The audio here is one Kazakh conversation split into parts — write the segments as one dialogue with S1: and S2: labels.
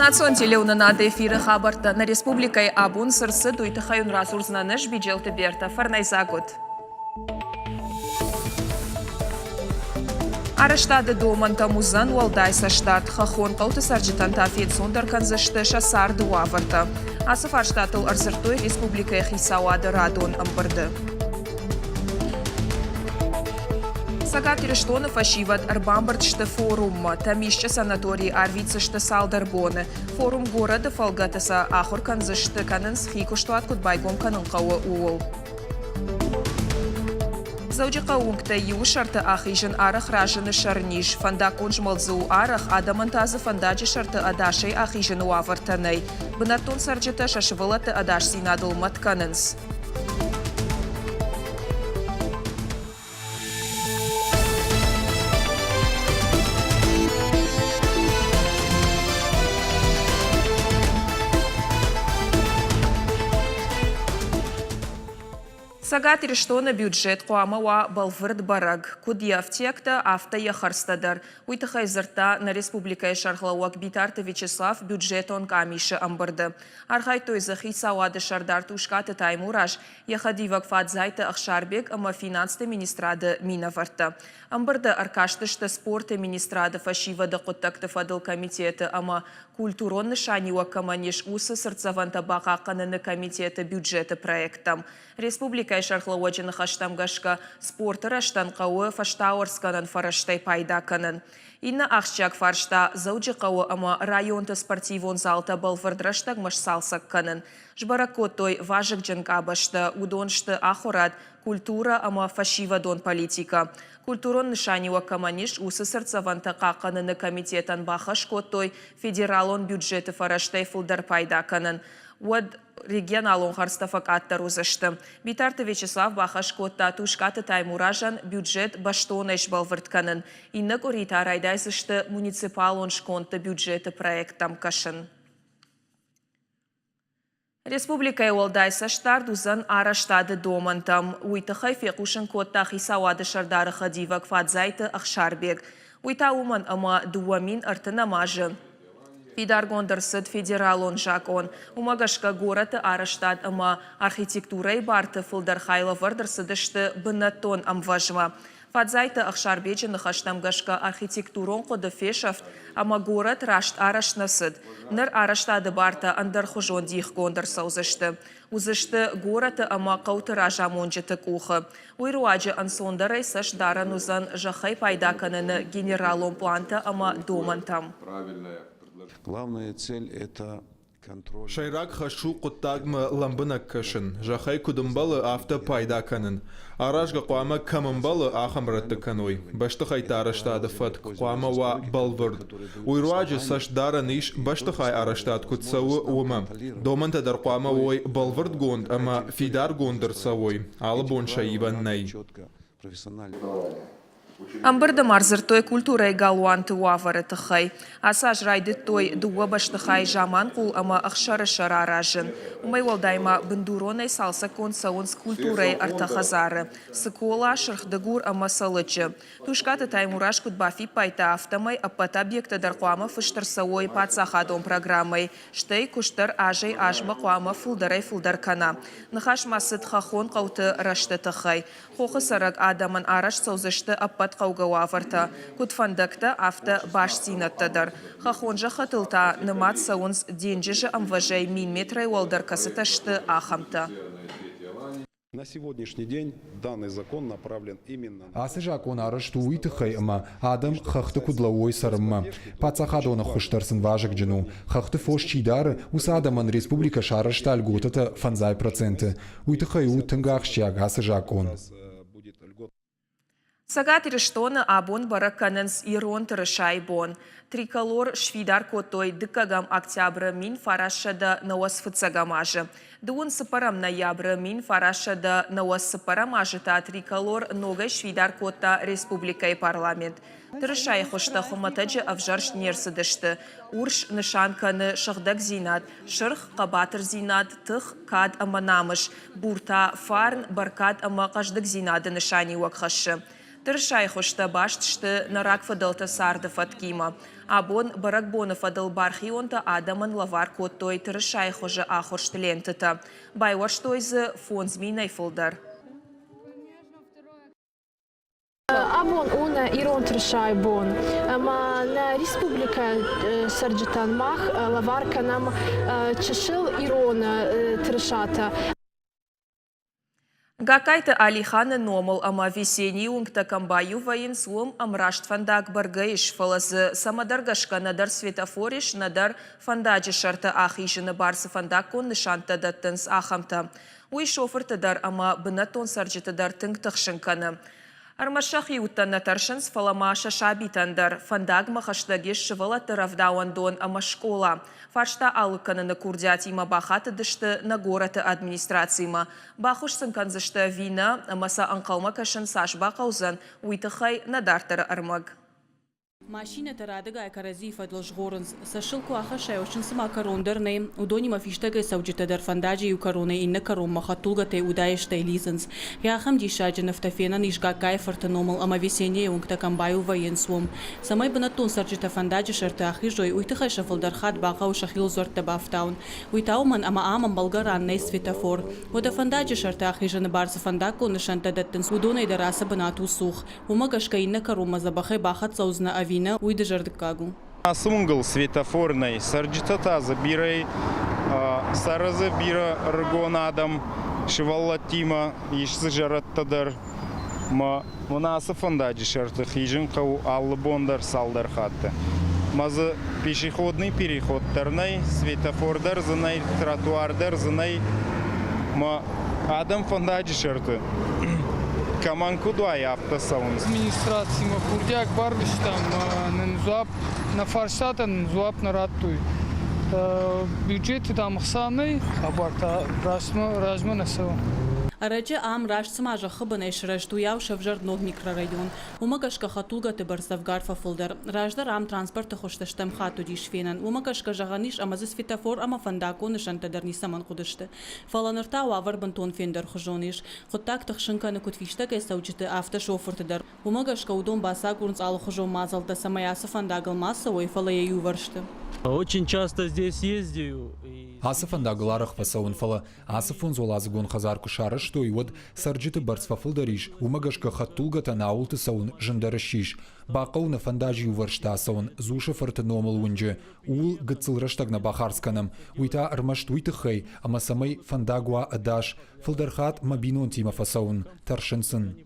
S1: Национ телеунанады эфиры хабарта на республикай абун сырсы дуйтыхайын разурзнаныш биджелты берта фарнайзагут. Арештады доманта музан уалдайса штат хахон қауты сарджитан тафет сондар канзышты шасарды уаварта. Асыф арштатыл арзыртой республикай хисауады радон амбырды. Сагат Ирештонов ашиват арбамбардшты форумма, тамишча санаторий арвицышты салдарбоны. Форум города фалгатаса ахур канзышты канын схикуштуат кудбайгом канын қауы уол. Зауджи қауынкта ю шарты ахижын арах ражыны шарниш, фанда конжмалзу арах адамантазы фандаджи шарты адашай ахижын уавартанай. Бынартон сарджита шашывалаты адаш синадыл матканынс. Сагат Ирештона бюджет қуамауа балвырд бараг. Кудьявтекта авто яхарстадар. Уйтыхай зырта на республикай шархлауак битарты Вячеслав бюджет он камиши амбырды. Архай той захи сауады шардар тушкаты таймураж. Яхадивак фадзайты ахшарбек ама финансты министрады минаварта. Амбырды аркаштышты спорты министрады фашивады құттакты фадыл комитеты ама культуронны шаниуа каманиш усы сырцаванта бақа қаныны комитеты бюджеты проектам. Республикай шархлауа жыны хаштамгашка спорты раштан қауы фаштауырсканын фараштай пайда канын. Инна ақшчак фаршта зауджи қауы ама районты спортивон залта балвырдраштаг машсалсак канын. Жбаракотой важык джанкабашта удоншты ахурат культура ама фашива дон политика. Культурон нышаниуа каманиш усы сырцаванта қақаныны комитетан бахаш котой федералон бюджеты фараштай фулдар пайда канын. Уад регионалон харстафак аттарузышты. Битарты Вячеслав бахаш котта тушкаты таймуражан бюджет баштонайш балвыртканын. Иннак орита райдайзышты муниципалон шконты бюджеты проектам кашын. Республикай уалдайса штар дузан араштады домантам. Уйтыхай фекушын котта хисауады шардары хадивак фадзайты ахшарбек. Уйта уман ама дуамин артынамажы. Пидаргондырсыд федералон жакон. Умагашка гораты араштад ама архитектурай барты фылдархайла вардырсыдышты бынатон амважма. Фадзайты ахшарбеджі нахаштамгашка архитектурон коды фешафт, ама город рашт арашнасыд. Ныр араштады барта андархужон дих гондырса узышты. Узышты гораты ама қауты ражамонжеті кухы. Уйруаджы ансондарай саш даранузан жахай пайдаканыны генералон планта ама домантам.
S2: Главная цель – это контроль.
S3: Шайрак хашу куттагма ламбынак кашын. Жахай кудымбалы авто пайда канын. Аражга қуама камымбалы ахамратты каной. Баштыхай тараштады фат қуама ва балвырд. Уйруаджы саш дараныш баштыхай араштад кутсауы ума. Доманта дар қуама ой балвырд гонд, ама фидар гондыр савой. Алы бонша иваннай.
S1: Амбырды марзыртой культурай галуанты уавары тыхай. Асаж райды той дуа баштыхай жаман кул ама ахшары шара ражын. Умай валдайма бындуронай салса консаунс культурай артахазары. Сыкола шырхдыгур ама салычы. Тушкаты таймураш кудбафи пайта автомай аппат объекта дарқуама фыштырсауой пацахадон программай. Штай куштар ажай ажма қуама фулдарай фулдаркана. Нахаш масыд хахон қауты рашты тыхай. Хохы сарак адаман араш саузышты аппат қаугауа аварта. Кутфандакта авто баш синаттадар. Хахонжа хатылта нымат саунс денжежі амважай мин метрай уалдар касыташты ахамта.
S2: На сегодняшний день данный закон направлен именно на...
S4: Асыжакон арышту уйтыхайыма, адам хахты кудлауой сарымма. Пацахадона хуштарсын важык джину. Хахты фош чидары, усадаман республика шарышта альготата фанзай проценты. Уйтыхай утынгахщак асыжакон.
S1: Сагат ириштоны абон баракканынс ирон тырышай бон. Триколор швидар котой дыкагам октябры мин фарашада науас фыцагамажы. Дуын сыпарам ноябры мин фарашада науас сыпарамажы та триколор ногай швидар кота республика и парламент. Тырышай хошта хуматаджы авжарш нерсыдышты. Урш нышанканы шыхдак зинат, шырх қабатыр зинат, тых кад аманамыш. Бурта фарн баркад ама қаждык зинады нышани уакхашы. Тырышай хошта баштышты нарак фадалта сарды фаткима. Абон баракбоны фадал бархионта адаман лавар коттой тырышай хожа ахоршты лентыта. Байваштойзы фонзминай фылдар.
S5: Абон уна ирон тырышай бон. Ама на республика сарджитан мах лаварка нам чешил ирона тырышата.
S1: Гакайты Алиханы номал ама весенний унгта камбаю воин слом амрашт фандак баргаиш фалазы самадаргашка надар светофориш надар фандаджи шарта ахижины барсы фандак кон нышанта даттынс ахамта. Уй шофер тадар ама бынатон сарджи тадар тынг тахшынканы. Армашах юттан натаршынс фалама шашабитандар. Фандаг махаштагеш шывала таравдауандон ама школа. Фаршта алыканы на курдят има бахаты дышты на гораты администрацияма. Бахуш сынканзышты вина амаса анқалма кашын саш бақаузан уйтыхай надартары армаг.
S6: Машина тарадыга айкарази фадлж горынс. Сашылку аха шайошын сыма корондерней. Удони мафиштагай сауджитадар фандаджи ю короне инна корон махатулгатай удаештай лизанс. Яхам дишаджи нафтафена нишгакай фартаномал ама весенне унгта камбаю военсвом. Самай банатун сарджита фандаджи шарта ахижой уйтыхай шафалдархат баха ушахил зорта бафтаун. Уйтауман ама амам болгаран ней светофор. Ода фандаджи шарта ахижаны барса фандаку нышанта даттынс. Удонай дараса банату сух. Умагашка инна корон мазабахай бахат саузна ави. Уйдыжардыкагу.
S7: Асунгл светофорной сарджитата забирай саразы бира ргонадам шиваллатима ишсы жараттадар ма мунасы фандаджи шарты хижин кау аллы бондар салдар хатты. Мазы пешеходный переходтарнай светофордар зынай тротуардар зынай ма адам фандаджи шарты. Каман кудуай автосалон.
S8: Администрация махурдяк барбиш там нензуап на фаршата нензуап на ратуй. Бюджет там хсаны хабарта разма насо.
S6: Араджи ам раш смажа хыбанайш раштуяв шавжар ног микрорайон. Умагашка хатулга тыбар савгарфа фылдар. Раждар ам транспорта хошташтам хату дишфенан. Умагашка жаганиш амазы светофор ама фандако нышантадар нисаман худышты. Фаланырта уавар бантон фендер хожониш. Хоттак тахшынканы кутфиштагай саучиты автошофортадар. Умагашка удон баса гурнц алу хожон мазалда самаясы фандагал массовой фалая юваршты.
S9: Очень часто здесь ездию.
S4: Асыфандагларах фасаунфала, асыфун золазгун хазарку шарыш, то и вот сарджиты барцфафылдариш, умагашка хаттулгата наулты саун жындарышиш. Бақауна фандажи уваршта саун, зуша фартаномал унджи, ул гыцылраштаг на бахарсканам, уйта армашт уйтыхай, ама самай фандагуа адаш, фылдархат мабинон тима фасаун, таршынсын.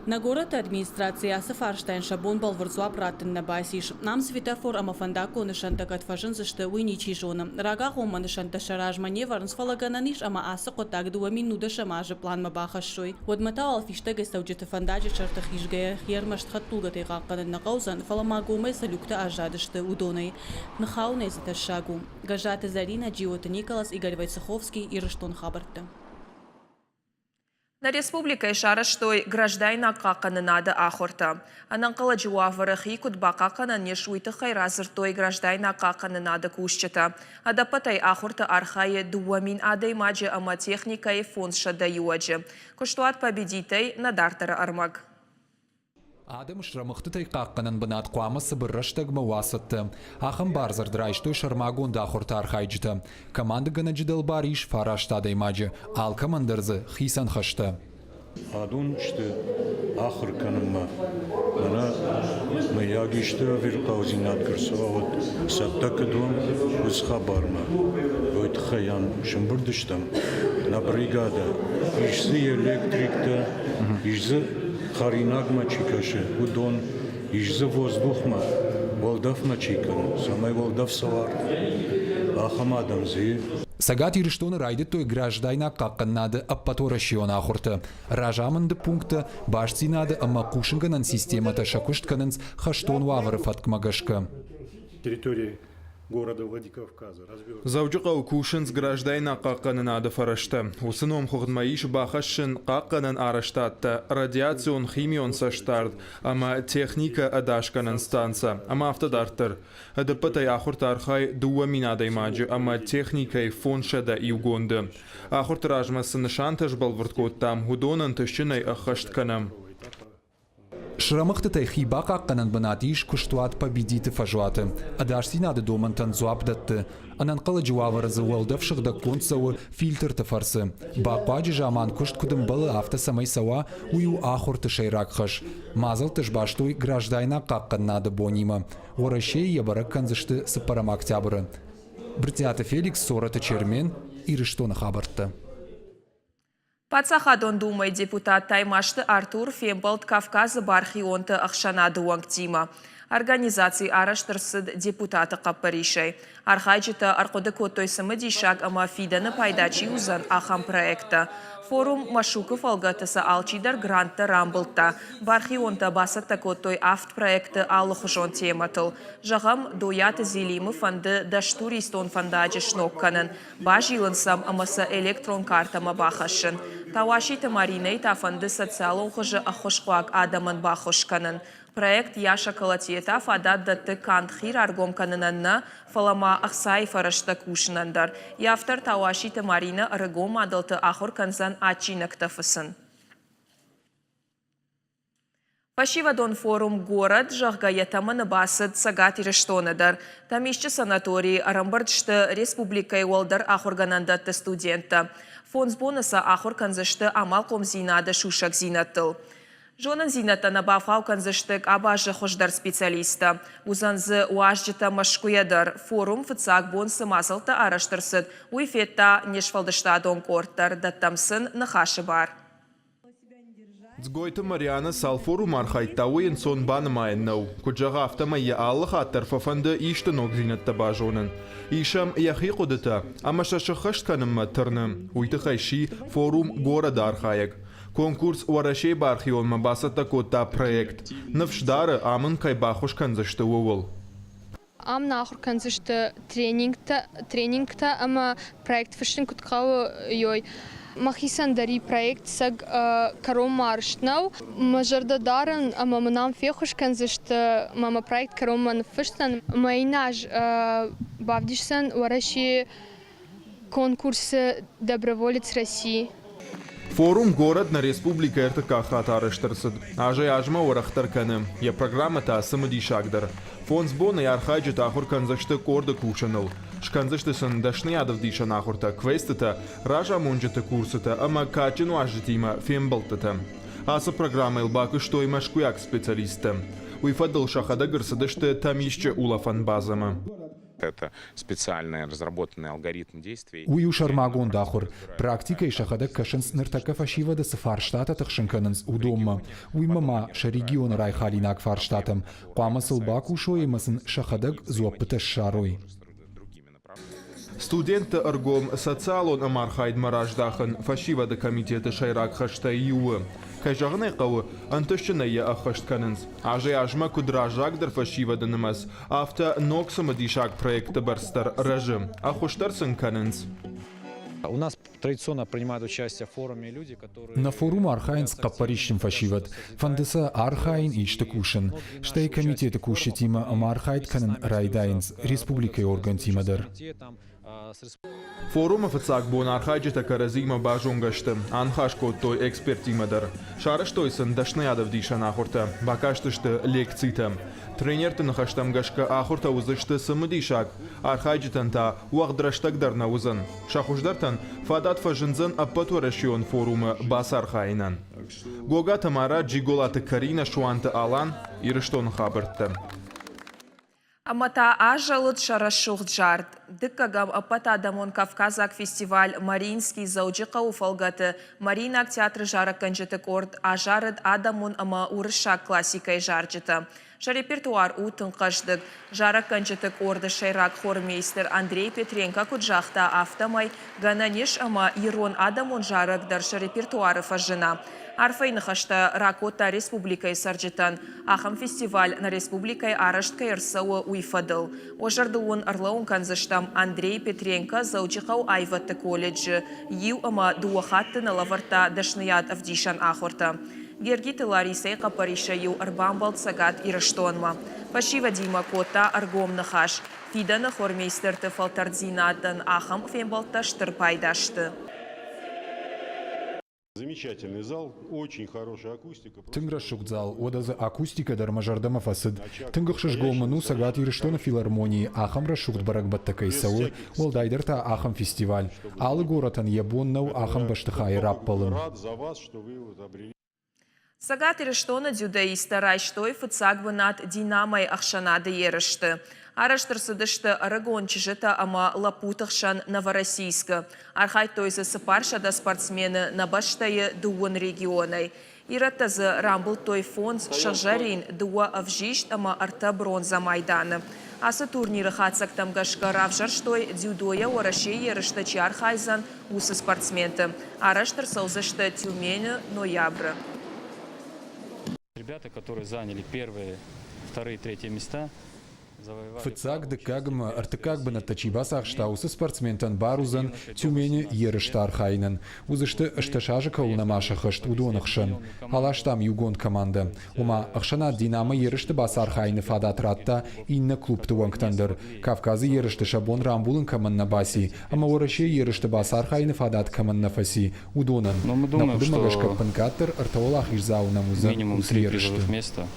S6: На город администрация Фарштайн шабон балварзуа пратын на басиш. Нам светофор ама фандако нышанта катфажын зашты уйничи жоным. Рага хома нышанта шаражма неварнс фалагананиш ама асы котак дуа минуда шамажы план мабахашой. Одмата алфиштага сауджиты фандаджи чартах ижгая хермашт хаттулгатай қаққанын нақаузан фаламагомай салюкта ажадышты удонай. Нахауна изата шагу. Гажаты Зарина, Джиота Николас, Игорь Войцеховский и Рыштон Хабарта.
S1: На республика ишара, что граждайна каканы надо ахорта. Ананкала джуаварахи кудба какана не шуйта хайразер той граждайна каканы надо кушчета. Адапатай ахорта архае дуамин адай маджи ама техника и фонд шадаюаджи. Куштуат победитай на дартара армаг.
S4: Адам шрамыхты қаққанын бынат қуамысы бірраштаг мауасытты. Ақым барзар драйштой шармагун дахорта архайджыты. Команда гана жидал бариш фарашта даймаджы. Ал командырзы хисан хашты.
S10: Adun işte ahır kanıma bana mıyag işte bir tavzinat kırsa o satta kadın biz haberma o txayan şımbırdıştım na brigada işzi elektrikte işzi xarinagma çıkaşı bu don işzi vozduhma voldafma çıkan samay voldaf savar aham adam zi
S4: Сагат ирштон райдет той граждайна какканнады аппаторашиона ахурты. Ражамынды пункты башцинады ама кушынганан системата шакуштканынс хаштон вавры фаткмагашка.
S10: территории города Владикавказа.
S3: Завжуqa ukuşins grajdayna qaqqanın adı farashta. Usinom xuğdmayish baxashın qaqqanın araştatta radiatsiyon ximiyon saştard ama texnika adashkanın stansa ama aftadartır. Adapatay axurt arxay duwamin adaymacı ama texnikay fonşada ivgondu. Axurt rajmasın şantaj balvurtkottam hudonın tışçınay axashtkanam.
S4: Шрамыхты тайхи бақаққанын бынатиш күштуат победиті фажуаты. Адашси нады домантан зуабдатты. Анан қылы жуаварызы уалдав шыгда концауы фильтрты фарсы. Бақпаджи жаман күшт күдім балы авто самай сава ую ахурты шайрақхыш. Мазылтыш баштуй граждайна қаққан нады бонима. Орашей ябарак канзышты сыпарам октябры. Бритята Феликс сораты чермен ирыштоны хабартты.
S1: Пацахадон думай депутат Таймашты Артур Фембалт Кавказы бархионты ақшанады уаңтима. Организации араштырсыд депутаты қаппаришай. Архайчыты арқоды көттойсымы дейшак ама фиданы пайдачи узан ахам проекта. Форум Машуков алгатысы алчидар грантты рамбылта. Бархионта басатта көттой авт проекты аллықжон тематыл. Жағам дояты зелимы фанды даштуристон фандажы шнокканын. Баж илынсам амасы электрон картама бахашын. Тауашиты Мариней тафанды социал оқыжы ахошқуак адамын бахошканын. Проект яша калатиета фададдаты кантхир аргомканынанна фалама ахсай фарашта кушнандар. Яфтар Тауашиты Марина рыгом адылты ахур канзан ачинак тафысын. Пашивадон форум город жағгаятамыны басыд сагат ирыштоныдар. Тамишчы санаторий Арамбардшты республикай уалдар ахурганандатты студентта. Фонс бонуса ахур канзышты амал комзинады шушак зинаттыл. Жонын зинаттана бафау канзыштык абажы хождар специалиста. Узанзы уажжыта машкуядар. Форум фыцак бонсы масылты араштырсыд. Уйфетта нешфалдыштадон корттар даттамсын нахашы бар.
S3: Згойты Мариана сал форум архайттауын сон банымайыннау. Куджаға автомайя аллық аттар фафанды ишты ногзинатта бажонын. Ишам яхи қудыта, ама шашықышт канымма тұрны. Уйты хайши форум города архаяк. Конкурс уарашей бархион басата кота проект. Навшдары амын кайбахуш канзышты уол.
S5: Ам нахур канзышты тренингта, ама проект фыштын куткау йой. Махисан дари проект саг каром марштнау. Мажарда дарын ама манам фехуш канзышты мама проект каром манфыштан. Майнаж бавдишсан уараши конкурс доброволец России.
S3: Форум город на республика РТК хатарыштырсыд. Ажай ажма орахтарканы. Я программа та самодишагдар. Фонс бона ярхайджы тахур канзашты корды кушаныл. Шканзашты сын дашны ядов диша нахурта квестыта, ража мунджыты курсыта, ама качыну ажытима фембалтыта. Асы программа илбакы что има шкуяк специалиста. Уйфадыл шахада гырсыдышты тамишчы улафан базама.
S11: Это специальный разработанный алгоритм действий.
S4: Уyu шармагон дахур. Практика и шахада кашенс ныртака фашива да сафарштата тахшынканынс удомма. Уймама шарегион райхалинак фарштатам. Қамасыл баку шоемасын шахадак зуаппыташ шарой.
S3: Студенты аргом социалон амархайд мараждахын фашива да комитеты шайрак хашта юы. Кайжағын айқауы антышчына я ахаштканынс. Ажай ажма кудражагдар фашива да намаз. Авто ноксама дишак проекты барстар режим. Ахуштарсын канынс.
S12: У нас традиционно принимают участие в форуме люди, которые...
S4: На форум Архайн с капарищем фашиват. Фандеса Архайн ишты кушен. Штай комитеты кушетима ама Архайд канын райдайнс. Республикой орган тимадар.
S3: Форум офицак бон архайджета каразима бажонгашты. Анхашко той экспертимадыр. Шарыштойсын дашнаядов дишан ахурта. Бакаштышты лекцита. Тренерты нахаштамгашка ахурта узышты сымыдишак. Архайджетан та уағдраштагдарна узын. Шахуждартан фадат фажынзын аппатуарашион форумы бас архайнан. Гогата мара джиголаты Карина шуанты алан ирыштон хабыртты.
S1: Амата ажалыт шарашух джарт. Дыккагам апатадамон Кавказак фестиваль Маринский заучика уфалгаты. Маринак театры жара канжеты корд, а жарыд адамон ама урышак классикай жарджыты. Репертуар утын қаждык. Жара канжеты корды шайрак хормейстер Андрей Петренко куджахта автомай гананеш ама ирон адамон жарык репертуары фажына. Арфайны хашта Ракота республикай сарджитан. Ахам фестиваль на республикай арашткай арсауы уйфадыл. Ожардуын арлауын канзыштам Андрей Петренко заучикау айваты колледжі. Ю ама дуахатты на лаварта дашныят авдишан ахорта. Гергиты Ларисей Капариша ю арбамбалт сагат ирыштонма. Пашива Дима Кота аргом нахаш. Фидана хормейстерты фалтардзинатын ахам фембалташтыр пайдашты.
S2: Замечательный зал, очень хорошая акустика.
S4: Тынграшук зал, одазы акустика дармажардама фасыд. Тынгықшыш голману сагат ирыштона филармонии ахам рашук баракбаттакай сауы, олдайдырта ахам фестиваль. Алы горатан ябоннау ахам баштыхай раппалын.
S2: Рад за вас, что вы обрели.
S1: Сагат ирыштона дзюдаиста райштой фыцак вынат динамай ахшанады ерышты. Араштырсыдышты арагон чижыта ама лапутахшан Новороссийска. Архай тойзы сыпаршада спортсмены на баштайы дуын регионай. Иратазы рамбыл той фонд шажарин дуа авжишт ама арта бронза майданы. Асы турниры хатсак тамгашка равжарштой дзюдоя орашей ерыштачи архайзан усы спортсменты. Араштырсылзышты Тюмень, ноябрь.
S9: Ребята, которые заняли первые, вторые, третьи места,
S4: Фыцак дыкагым артыкак бына тачибасах штаусы спортсментан барузан Тюмени ерыштар хайнын. Узышты ышташажы каулнамашы хышт удонықшын. Алаштам югон команда. Ума ықшана Динамо ерышты басар хайны фадатратта инны клубты уанктандыр. Кавказы ерышты шабон рамбулын команна баси. Ама ораши ерышты басар хайны фадат команна фаси. Удонын.
S9: Но мы думаем, что
S4: пынкаттыр артаолах ирзауна музы.
S9: минимум 3 призовых места.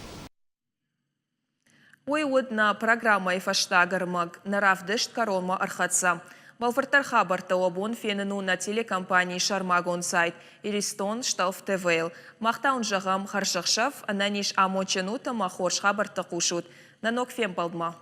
S1: Ойуд на программа Ифаштагармаг на равдышт корома архатса. Балфартар хабарта обон фенену на телекомпании Шармагон сайт Иристон шталф ТВЛ. Махтаун жагам харшахшав, ананиш амоченута махорш хабарта кушут. Нанок фем балдма.